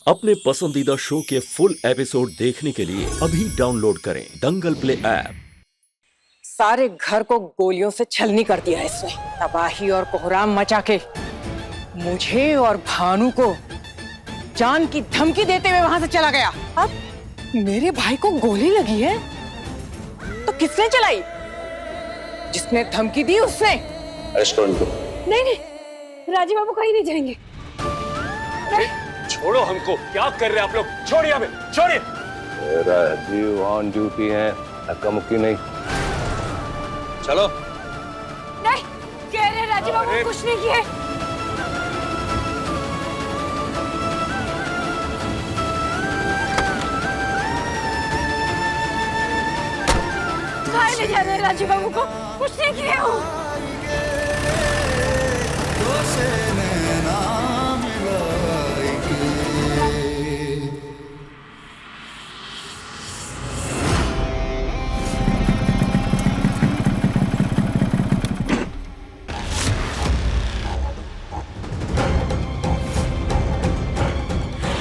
अपने पसंदीदा शो के फुल एपिसोड देखने के लिए अभी डाउनलोड करें दंगल प्ले ऐप। सारे घर को गोलियों से छलनी कर दिया है इसने। तबाही और कोहराम मचा के मुझे और भानु को जान की धमकी देते हुए वहां से चला गया। अब मेरे भाई को गोली लगी है तो किसने चलाई? जिसने धमकी दी उसने। अरेस्ट करो इनको। नहीं, राजीव बाबू कहीं नहीं जाएंगे। छोड़ो हमको, क्या कर रहे हैं आप लोग? छोड़िए हमें, छोड़िए। राजीव ऑन ड्यूटी है, धक्का मुक्की नहीं। चलो। नहीं, कह रहे राजीव बाबू कुछ नहीं किए। कहाँ ले जा रहे हैं राजीव बाबू को? कुछ नहीं किए हो।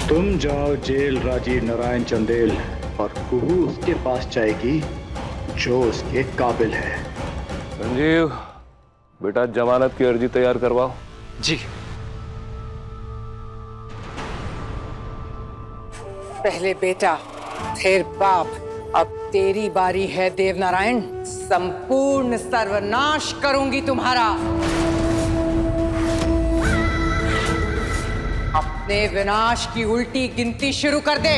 तुम जाओ जेल राजीव नारायण चंदेल और कुहू उसके पास जाएगी जो उसके काबिल है। संजीव बेटा, जमानत की अर्जी तैयार करवाओ। जी। पहले बेटा फिर बाप। अब तेरी बारी है देवनारायण। संपूर्ण सर्वनाश करूंगी तुम्हारा। अपने विनाश की उल्टी गिनती शुरू कर दे।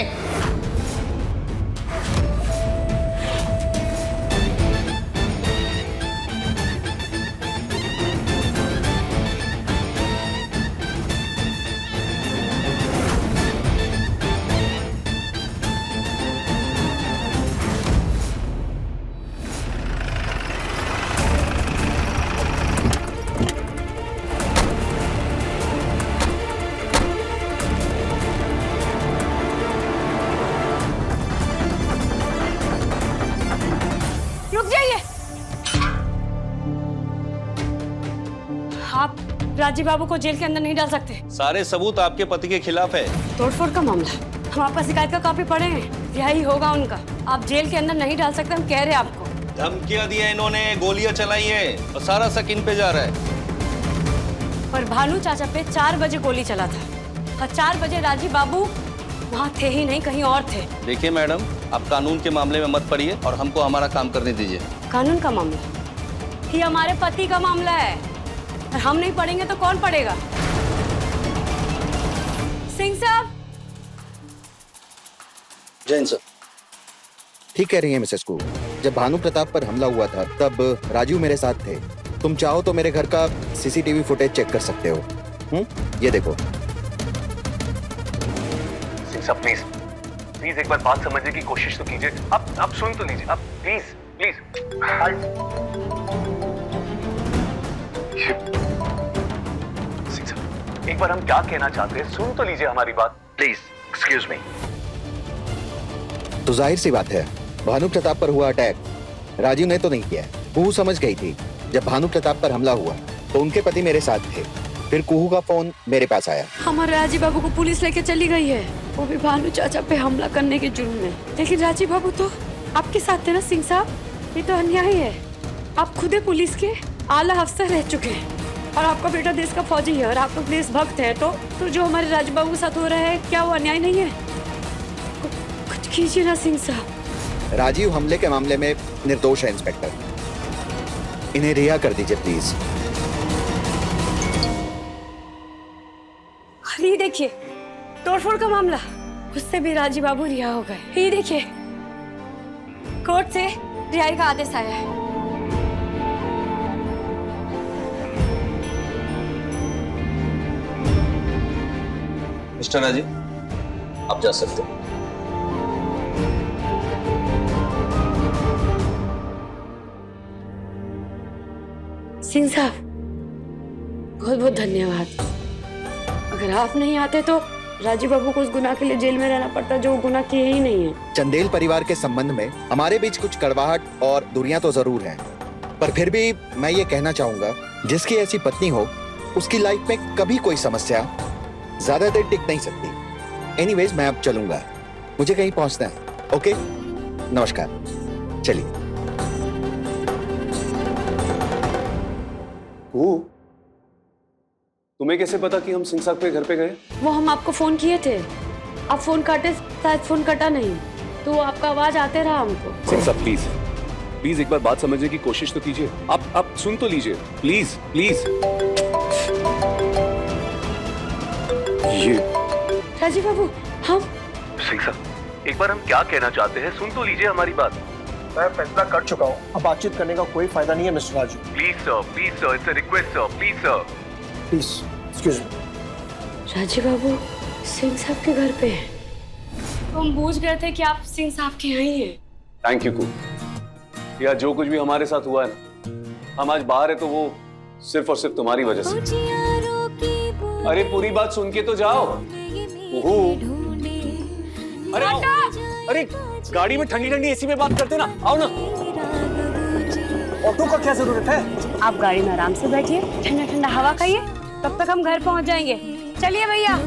आप राजीव बाबू को जेल के अंदर नहीं डाल सकते। सारे सबूत आपके पति के खिलाफ है। तोड़फोड़ का मामला। हम आपका शिकायत का कॉपी पढ़े हैं, रिहाई होगा उनका। आप जेल के अंदर नहीं डाल सकते, हम कह रहे हैं आपको। धमकियां दी है इन्होंने, गोलियां चलाई है और सारा शक इन पे जा रहा है। पर भानु चाचा पे 4 बजे गोली चला था और 4 बजे राजीव बाबू वहाँ थे ही नहीं, कहीं और थे। देखिए मैडम, आप कानून के मामले में मत पड़िए और हमको हमारा काम करने दीजिए। कानून का मामला? ये हमारे पति का मामला है और हम नहीं पढ़ेंगे तो कौन पढ़ेगा? सिंह साहब। जैन सर। ठीक कह रही है मिसेस कू। जब भानु प्रताप पर हमला हुआ था तब राजू मेरे साथ थे। तुम चाहो तो मेरे घर का सीसीटीवी फुटेज चेक कर सकते हो। ये देखो। सिंह साहब प्लीज एक बार बात समझने की कोशिश तो कीजिए। आप सुन तो लीजिए, आप प्लीज। सिंह साहब, एक बार हम क्या कहना चाहते हैं सुन तो लीजिए हमारी बात, प्लीज। एक्सक्यूज मी। तो जाहिर सी बात है, भानु प्रताप पर हुआ अटैक राजू ने तो नहीं किया। कुहू समझ गई थी जब भानु प्रताप पर हमला हुआ तो उनके पति मेरे साथ थे। फिर कुहू का फोन मेरे पास आया। हमारे राजीव बाबू को पुलिस लेके चली गई है, वो भी भानु चाचा पे हमला करने के जुर्म में। लेकिन राजीव बाबू तो आपके साथ थे ना सिंह साहब? ये तो अन्याय है। आप खुद ही पुलिस के आला अफसर रह चुके हैं और आपका बेटा देश का फौजी है और आप लोग देशभक्त है। तो जो हमारे राजीव बाबू के साथ हो रहा है, क्या वो अन्याय नहीं है? कुछ कीजिए ना सिंह साहब। राजीव हमले के मामले में निर्दोष है इंस्पेक्टर। इन्हें रिहा कर दीजिए प्लीज। ये देखिए, तोड़फोड़ का मामला, उससे भी राजीव बाबू रिहा हो गए। ये देखिए, कोर्ट से रिहाई का आदेश आया है। मिस्टर राजीव, आप जा सकते हो। सिंह साहब, बहुत बहुत धन्यवाद। अगर आप नहीं आते तो राजीव बाबू को उस गुनाह के लिए जेल में रहना पड़ता जो वो गुनाह किए ही नहीं है। चंदेल परिवार के संबंध में हमारे बीच कुछ कड़वाहट और दूरियां तो जरूर हैं, पर फिर भी मैं ये कहना चाहूंगा, जिसकी ऐसी पत्नी हो उसकी लाइफ में कभी कोई समस्या ज्यादा देर टिक नहीं सकती। एनीवेज मैं अब चलूंगा, मुझे कहीं पहुंचना है। ओके, नमस्कार, चलिए। तुम्हें कैसे पता कि हम सिंह साहब के घर पे गए? वो हम आपको फोन किए थे, आप फोन काटे, शायद फोन कटा नहीं, तो आपका आवाज आते रहा हमको। सिंह साहब प्लीज प्लीज एक बार बात समझने की कोशिश तो कीजिए। आप सुन तो लीजिए प्लीज प्लीज। ये राजीव बाबू, हम सिंह साहब, एक बार हम क्या कहना चाहते हैं सुन तो लीजिए हमारी बात। मैं फैसला कर चुका हूँ, अब बातचीत करने का कोई फायदा नहीं है mister Raju. Please sir, it's a request sir, please sir. Please excuse me. Rajeev Babu Singh साहब के घर पे हैं। तो हम बूझ गए थे कि आप सिंह साहब के यहाँ ही हैं। थैंक यू कू। या जो कुछ भी हमारे साथ हुआ है ना, हम आज बाहर है तो वो सिर्फ और सिर्फ तुम्हारी वजह से। अरे पूरी बात सुन के तो जाओ। अरे आओ। अरे गाड़ी में ठंडी ठंडी एसी में बात करते ना, आओ ना। ऑटो का क्या जरूरत है? आप गाड़ी में आराम से बैठिए, ठंडा ठंडा हवा खाइए, तब तक हम घर पहुंच जाएंगे। चलिए भैया,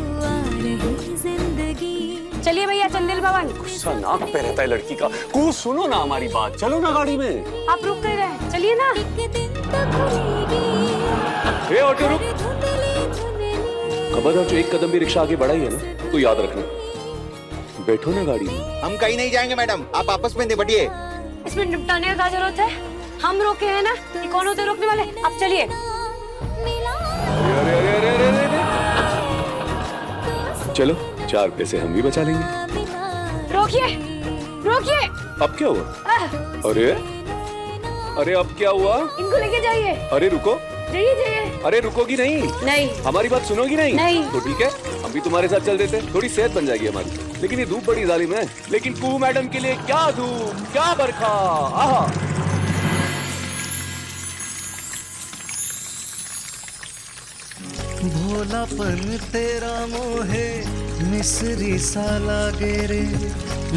चलिए भैया, चंदेल भवन। गुस्सा नाक पे रहता है लड़की का। कू सुनो ना हमारी बात, चलो ना गाड़ी में। आप रुक कर रहे, चलिए ना। ए ऑटो रुक। खबरदार जो एक कदम भी रिक्शा आगे बढ़ाई है ना, तो याद रखना, बैठो ना गाड़ी में। हम कहीं नहीं जाएंगे मैडम, आप आपस में निपटिए। इसमें निपटाने का क्या जरूरत है? हम रोके हैं ना, ये कौन होते रोकने वाले? आप चलिए। अरे अरे अरे अरे अरे। चलो 4 पैसे हम भी बचा लेंगे। रोकिए, रोकिए। अब क्या हुआ? अरे अरे अब क्या हुआ? इनको लेके जाइए। अरे रुको। जाइए जाइए। अरे रुकोगी नहीं? नहीं। हमारी बात सुनोगी नहीं? नहीं। तो ठीक है, हम भी तुम्हारे साथ चल देते, थोड़ी सेहत बन जाएगी हमारी। लेकिन ये धूप बड़ी जालिम है। लेकिन कू मैडम के लिए क्या धूप, क्या बरखा। आहा। भोलापन तेरा मोहे मिस्री सा लागे रे,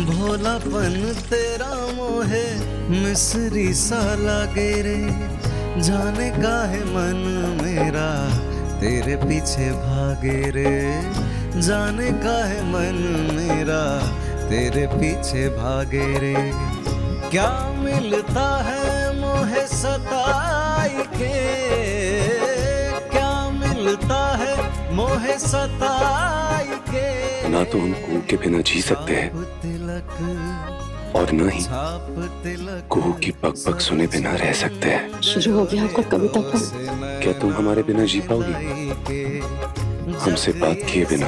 भोलापन तेरा मोहे मिस्री सा लागे रे, जाने काहे मन मेरा तेरे पीछे भागे रे, जाने काहे मन मेरा तेरे पीछे भागे रे। क्या मिलता है मोहे सताई के, क्या मिलता है मोहे सताई के। ना तो हम कू के बिना जी सकते हैं और न ही कुहू की पग पग सुने बिना रह सकते हैं। शुरू हो गया आपका कविता पढ़। क्या तुम हमारे बिना जी पाओगी? हमसे बात किए बिना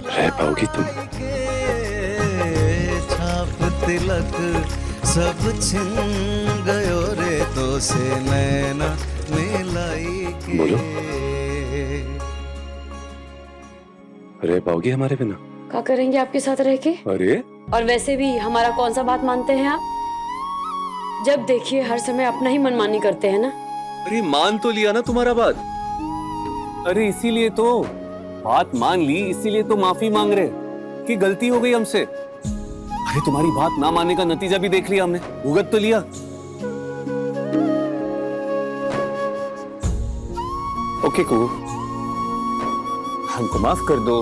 रह पाओगी तुम? छाप तिलक सब छिन गयो रे, तो से नैना मिलाई के। बोलो, रह पाओगी हमारे बिना? क्या करेंगे आपके साथ रह के? अरे और वैसे भी हमारा कौन सा बात मानते हैं आप? जब देखिए हर समय अपना ही मनमानी करते हैं ना। अरे मान तो लिया ना तुम्हारा बात। अरे इसीलिए तो बात मान ली, इसीलिए तो माफी मांग रहे कि गलती हो गई हमसे। अरे तुम्हारी बात ना मानने का नतीजा भी देख लिया हमने, भुगत तो लिया। ओके कू, हमको माफ कर दो,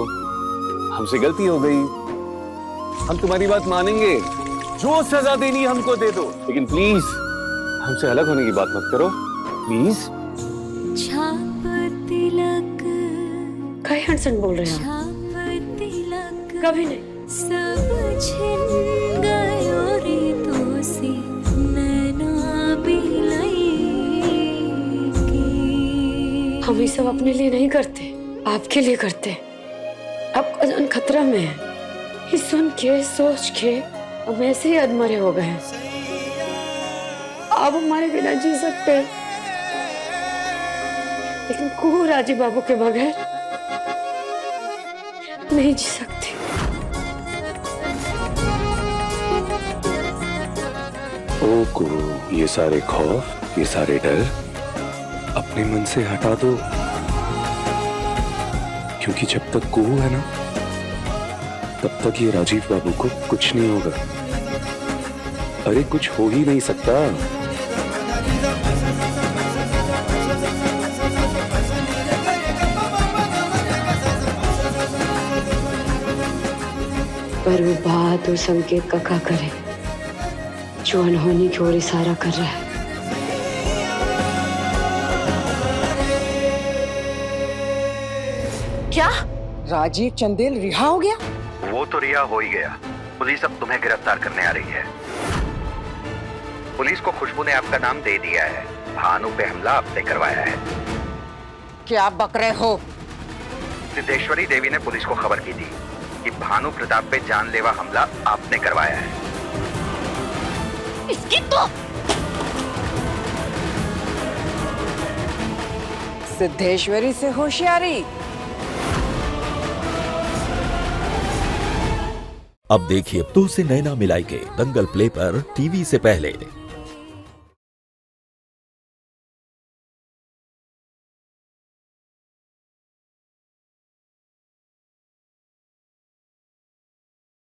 हमसे गलती हो गई, हम तुम्हारी बात मानेंगे, जो सजा देनी हमको दे दो, लेकिन प्लीज हमसे अलग होने की बात मत करो, प्लीज। कई हंसन बोल रहे हैं आप? कभी नहीं। सब छिन गयो रे, तो से नैना बिलाई के। हम ये सब अपने लिए नहीं करते, आपके लिए करते। आपका जान खतरा में है, ये सुन के सोच के हम ऐसे ही अधमरे हो गए हैं। आप हमारे बिना जी सकते हैं, लेकिन कुहू राजीव बाबू के बगैर नहीं जी सकते। ओ कुहू, ये सारे खौफ, ये सारे डर अपने मन से हटा दो, क्योंकि जब तक कुहू है ना, तब तक ये राजीव बाबू को कुछ नहीं होगा। अरे कुछ हो ही नहीं सकता। पर वो बहादुर संकेत का क्या करे जो अनहोनी की ओर इशारा कर रहा है। क्या राजीव चंदेल रिहा हो गया? वो तो रिहा हो ही गया। पुलिस अब तुम्हें गिरफ्तार करने आ रही है। पुलिस को खुशबू ने आपका नाम दे दिया है। भानु पे हमला आपने करवाया है। क्या बक रहे हो? सिद्धेश्वरी देवी ने पुलिस को खबर की थी कि भानु प्रताप पे जानलेवा हमला आपने करवाया है। इसकी तो सिद्धेश्वरी से होशियारी। अब देखिए तो से नैना मिलाई के दंगल प्ले पर टीवी से पहले।